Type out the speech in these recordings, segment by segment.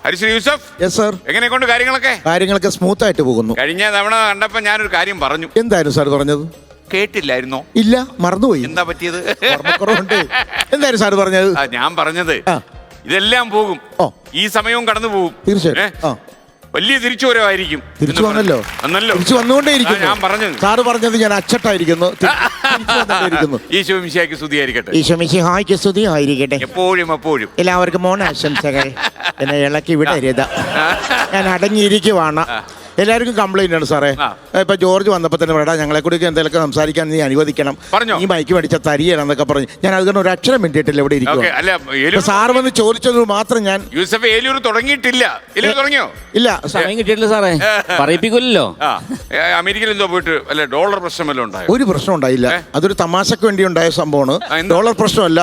ഹരിശ്രീ Yusuf. Yes sir. എങ്ങനെ കൊണ്ട് കാര്യങ്ങളൊക്കെ സ്മൂത്ത് ആയിട്ട് പോകുന്നു. കഴിഞ്ഞ തവണ കണ്ടപ്പോ ഞാനൊരു കാര്യം പറഞ്ഞു. എന്തായിരുന്നു സാർ പറഞ്ഞത്? കേട്ടില്ലായിരുന്നോ? ഇല്ല, മറന്നുപോയി. എന്താ പറ്റിയത്? ഓർമ്മക്കുറവുണ്ട്. എന്തായിരുന്നു സാർ പറഞ്ഞത്? ഞാൻ പറഞ്ഞത് ഇതെല്ലാം പോകും, ഈ സമയവും കടന്നു പോകും. തീർച്ചയായും വലിയ തിരിച്ചുവരവായിരിക്കും. തിരിച്ചു വന്നല്ലോ, തിരിച്ചു വന്നുകൊണ്ടേയിരിക്കുന്നു. ഞാൻ പറഞ്ഞത് സാറ് പറഞ്ഞത് ഞാൻ അച്ചട്ടായിരിക്കുന്നു. ഈശോ മിശിഹായ്ക്ക് സ്തുതിയായിരിക്കട്ടെ. ഈശോ മിശിഹായ്ക്ക് സ്തുതി ആയിരിക്കട്ടെ. എപ്പോഴും എല്ലാവർക്കും ഓണാശംസകൾ. എന്നെ ഇളക്കി വിടരുത്, ഞാൻ അടങ്ങിയിരിക്കുവാണ്. എല്ലാവർക്കും കംപ്ലൈന്റ് ആണ് സാറേ. ഇപ്പൊ ജോർജ് വന്നപ്പോ തന്നെ പറയടാ, ഞങ്ങളെ കൂടി എന്തെങ്കിലുമൊക്കെ സംസാരിക്കാൻ നീ അനുവദിക്കണം, ഈ മൈക്ക് മേടിച്ച തരികയാണെന്നൊക്കെ പറഞ്ഞു. ഞാൻ അതുകൊണ്ട് ഒരു അക്ഷരം വേണ്ടിയിട്ടില്ല ഇവിടെ ഇരിക്കും. സാർ വന്ന് ചോദിച്ചത് മാത്രം ഞാൻ തുടങ്ങിയിട്ടില്ല. തുടങ്ങിയോ? ഇല്ല, സമയം കിട്ടിയിട്ടില്ല സാറേ, പറയിപ്പിക്കില്ലല്ലോ. അമേരിക്കയിൽ എന്തോ പോയിട്ട് അല്ലെ ഡോളർ പ്രശ്നം ഉണ്ടായി? ഒരു പ്രശ്നം ഉണ്ടായില്ല, അതൊരു തമാശക്ക് വേണ്ടി ഉണ്ടായ സംഭവമാണ്. ഡോളർ പ്രശ്നമല്ല.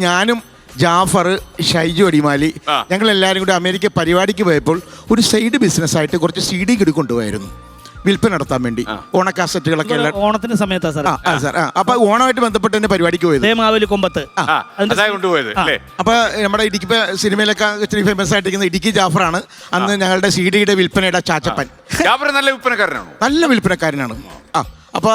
ഞാനും ജാഫർ, ഷൈജു അടിമാലി, ഞങ്ങൾ എല്ലാവരും കൂടി അമേരിക്ക പരിപാടിക്ക് പോയപ്പോൾ ഒരു സൈഡ് ബിസിനസ് ആയിട്ട് കുറച്ച് CD കൊണ്ടുപോയായിരുന്നു വിൽപ്പന നടത്താൻ വേണ്ടി. ഓണക്കാസറ്റുകളൊക്കെ ഓണത്തിന്റെ സമയത്താ സാർ. അപ്പൊ ഓണമായിട്ട് ബന്ധപ്പെട്ട് തന്നെ പരിപാടിക്ക് പോയത് കൊമ്പത്ത്. അപ്പൊ നമ്മുടെ ഇടുക്കി സിനിമയിലൊക്കെ ഇച്ചിരി ഫേമസ് ആയിട്ടിരിക്കുന്ന ഇടുക്കി ജാഫറാണ് അന്ന് ഞങ്ങളുടെ CD വിൽപ്പനയുടെ ചാച്ചപ്പൻ. നല്ല വിൽപ്പനക്കാരനാണ്. അപ്പോൾ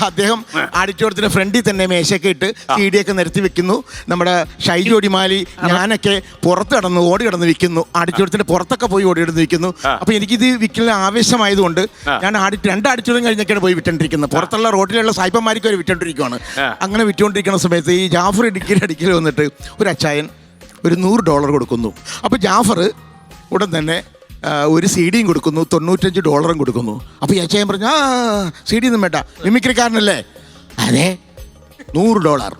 അദ്ദേഹം ആഡിറ്റോറിയത്തിന്റെ ഫ്രണ്ടിൽ തന്നെ മേശയൊക്കെ ഇട്ട് CD നിരത്തി വെക്കുന്നു. നമ്മുടെ ഷൈജു അടിമാലി, ഞാനൊക്കെ പുറത്ത് ഓടി കിടന്ന് വിൽക്കുന്നു. ആഡിറ്റോറിയത്തിന്റെ പുറത്തൊക്കെ പോയി ഓടി കിടന്ന് വിൽക്കുന്നു. അപ്പോൾ എനിക്കിത് വിൽക്കുന്ന ആവേശമായതുകൊണ്ട് ഞാൻ 2 ആഡിറ്റോറിയം കഴിഞ്ഞൊക്കെയാണ് പോയി വിറ്റോണ്ടിരിക്കുന്നത്. പുറത്തുള്ള റോഡിലുള്ള സായിപ്പന്മാർക്ക് വരെ വിറ്റോണ്ടിരിക്കുകയാണ്. അങ്ങനെ വിറ്റുകൊണ്ടിരിക്കുന്ന സമയത്ത് ഈ ജാഫർ ഇടുക്കി വന്നിട്ട് ഒരു അച്ചായൻ ഒരു $100 കൊടുക്കുന്നു. അപ്പോൾ ജാഫർ ഉടൻ തന്നെ ഒരു CD കൊടുക്കുന്നു, $95 കൊടുക്കുന്നു. അപ്പോൾ ഈ അച്ചായൻ പറഞ്ഞു, CD ഒന്നും വേണ്ട, മിമിക്രിക്കാരനല്ലേ? അതെ, $100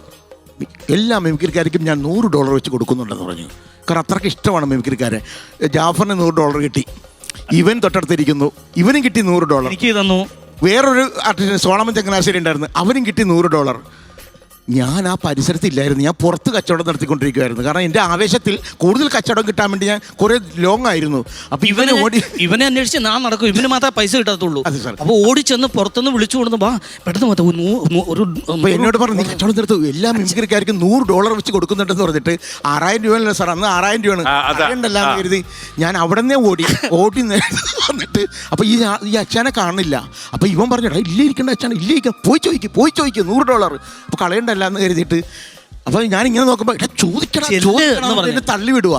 എല്ലാ മിമിക്രിക്കാർക്കും ഞാൻ $100 വെച്ച് കൊടുക്കുന്നുണ്ടെന്ന് പറഞ്ഞു. കാരണം അത്രയ്ക്ക് ഇഷ്ടമാണ് മിമിക്രിക്കാരെ. ജാഫറിന് $100 കിട്ടി. ഇവൻ തൊട്ടടുത്തിരിക്കുന്നു, ഇവനും കിട്ടി $100. എനിക്ക് തന്നു. വേറൊരു ആർട്ടിസ്റ്റ് സോളമൻ ചങ്ങനാശ്ശേരി ഉണ്ടായിരുന്നു, അവനും കിട്ടി $100. ഞാൻ ആ പരിസരത്തില്ലായിരുന്നു, ഞാൻ പുറത്ത് കച്ചവടം നടത്തിക്കൊണ്ടിരിക്കുമായിരുന്നു. കാരണം എൻ്റെ ആവേശത്തിൽ കൂടുതൽ കച്ചവടം കിട്ടാൻ വേണ്ടി ഞാൻ കുറേ ലോങ് ആയിരുന്നു. അപ്പോൾ ഇവനെ അന്വേഷിച്ച് ഞാൻ നടക്കും, ഇവന് മാത്രമേ പൈസ കിട്ടാത്തുള്ളൂ. അപ്പോൾ ഓടിച്ചെന്ന് പുറത്തുനിന്ന് വിളിച്ചു കൊടുത്ത് പെട്ടെന്ന് എന്നോട് പറഞ്ഞു, നീ കച്ചവടം നടത്തു, എല്ലാ മിമിക്രിക്കാർക്കും $100 വെച്ച് കൊടുക്കുന്നുണ്ടെന്ന് പറഞ്ഞിട്ട് 6000 രൂപയല്ല സാർ, അന്ന് 6000 രൂപയാണ്. അറിയണ്ടല്ലോ കരുതി ഞാൻ അവിടെ നിന്ന് ഓടി വന്നിട്ട് അപ്പോൾ ഈ അച്ഛനെ കാണില്ല. അപ്പോൾ ഇവൻ പറഞ്ഞിട്ടാ, ഇല്ലേ ഇരിക്കേണ്ട അച്ഛനെ, ഇല്ലേ പോയി ചോദിക്കും $100. അപ്പോൾ കളയണ്ട എന്ന് കരുതിയിട്ട് അപ്പോൾ ഞാൻ ഇങ്ങനെ നോക്കുമ്പോൾ ചോദിക്കണം തള്ളി വിടുക.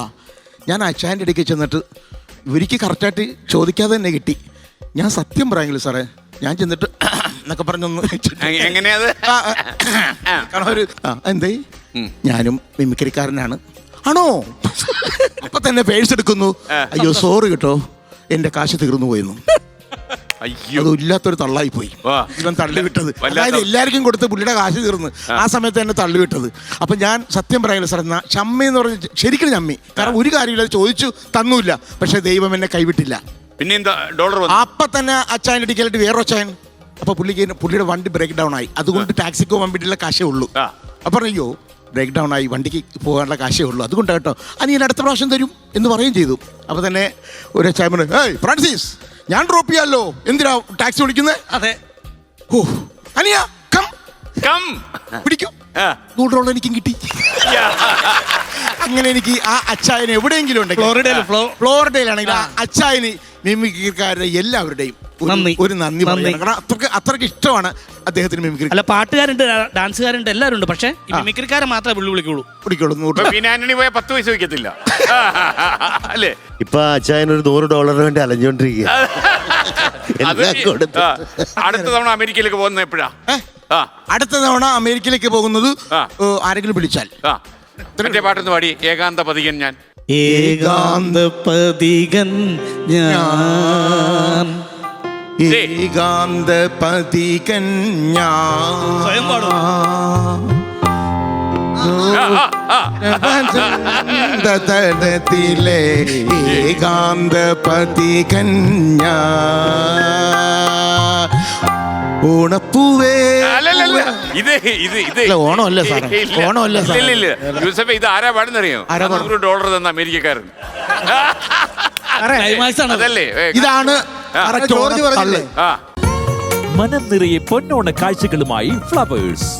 ഞാൻ അച്ചായൻ്റെ ഇടയ്ക്ക് ചെന്നിട്ട് ഇവർക്ക് കറക്റ്റായിട്ട് ചോദിക്കാതെ തന്നെ കിട്ടി. ഞാൻ സത്യം പറയാമെങ്കിൽ സാറേ, ഞാൻ ചെന്നിട്ട് എന്നൊക്കെ പറഞ്ഞൊന്ന് എന്തേ ഞാനും മിമിക്രിക്കാരനാണ്. ആണോ? അപ്പൊ തന്നെ പേഴ്സ് എടുക്കുന്നു. അയ്യോ സോറി കേട്ടോ, എൻ്റെ കാശ് തീർന്നു പോയിരുന്നു. അതില്ലാത്തൊരു തള്ളായി പോയി ഇവൻ തള്ളിവിട്ടത്. അതായത് എല്ലാവർക്കും കൊടുത്ത് പുള്ളിയുടെ കാശ് തീർന്ന് ആ സമയത്ത് തന്നെ തള്ളിവിട്ടത്. അപ്പം ഞാൻ സത്യം പറയില്ല സാർ, ചമ്മി എന്ന് പറഞ്ഞ ശരിക്കും ചമ്മി. കാരണം ഒരു കാര്യമില്ല, ചോദിച്ചു തന്നൂല്ല, പക്ഷെ ദൈവം എന്നെ കൈവിട്ടില്ല. പിന്നെ ഡോളർ അപ്പം തന്നെ അച്ചായൻ്റെ അടിക്കലായിട്ട് വേറെ അച്ചായൻ. അപ്പോൾ പുള്ളിയുടെ വണ്ടി ബ്രേക്ക് ഡൗൺ ആയി, അതുകൊണ്ട് ടാക്സിക്ക് പോകാൻ വേണ്ടിയുള്ള കാശേ ഉള്ളൂ. അപ്പം അയ്യോ ബ്രേക്ക് ഡൗൺ ആയി, വണ്ടിക്ക് പോകാനുള്ള കാശേ ഉള്ളൂ, അതുകൊണ്ട് കേട്ടോ അനിയൻ അടുത്ത പ്രാവശ്യം തരും എന്ന് പറയുകയും ചെയ്തു. അപ്പോൾ തന്നെ ഒരു അച്ചായൻ പറഞ്ഞു, ഏയ് ഫ്രാൻസിസ്, ഞാൻ ഡ്രോപ്പ് ചെയ്യാമല്ലോ, എന്തിനാ ടാക്സി വിളിക്കുന്നത്? അതെ. ഓ അനിയ പിടിക്കും, $100 എനിക്കും കിട്ടി. അങ്ങനെ എനിക്ക് ആ അച്ചായന് എവിടെയെങ്കിലും ഉണ്ടെങ്കിൽ ഫ്ലോറിഡയിലാണെങ്കിൽ ആ അച്ചായന് മിമിക്രിക്കാരുടെ എല്ലാവരുടെയും ഒരു നന്ദി പറയണം. കാരണം അത്രയ്ക്ക് ഇഷ്ടമാണ് അദ്ദേഹത്തിന് മിമിക്രി. അല്ല, പാട്ടുകാരുണ്ട്, ഡാൻസുകാരുണ്ട്, എല്ലാവരും ഉണ്ട്. പക്ഷേ മിമിക്രിക്കാരെ മാത്രമേ വിളിക്കുള്ളൂ. പിന്നെ ആന്റണി പോയ 10 പൈസ വയ്ക്കത്തില്ല അല്ലേ? ഇപ്പൊ അച്ചായൻ ഒരു $100 വേണ്ടി അലഞ്ഞോണ്ടിരിക്കുക. അടുത്ത തവണ അമേരിക്കയിലേക്ക് പോകുന്നത് എപ്പോഴാ? അടുത്ത തവണ അമേരിക്കയിലേക്ക് പോകുന്നത് ആരെങ്കിലും വിളിച്ചാൽ. മറ്റേ പാട്ടൊന്ന് പാടി, ഏകാന്ത പതികൻ ഞാൻ. ഏകാന്ത പതികൻ ഞാൻ, ഏകാന്ത പതികൻ ഞാൻ, ത്തിലെ ഏകാന്ത പതികൻ ഞാൻ. ഓണപ്പൂവേ ഓണമല്ല സാറേ, ഓണമല്ല യൂസഫ്, ഇത് ആരാ പാടുന്നറിയോ? $100 തന്ന അമേരിക്കക്കാരൻ. അതല്ലേ ഇതാണ് ജോർജ് പറഞ്ഞല്ലേ. മനം നിറയെ പൊന്നോണ കാഴ്ചകളുമായി ഫ്ലവേഴ്സ്.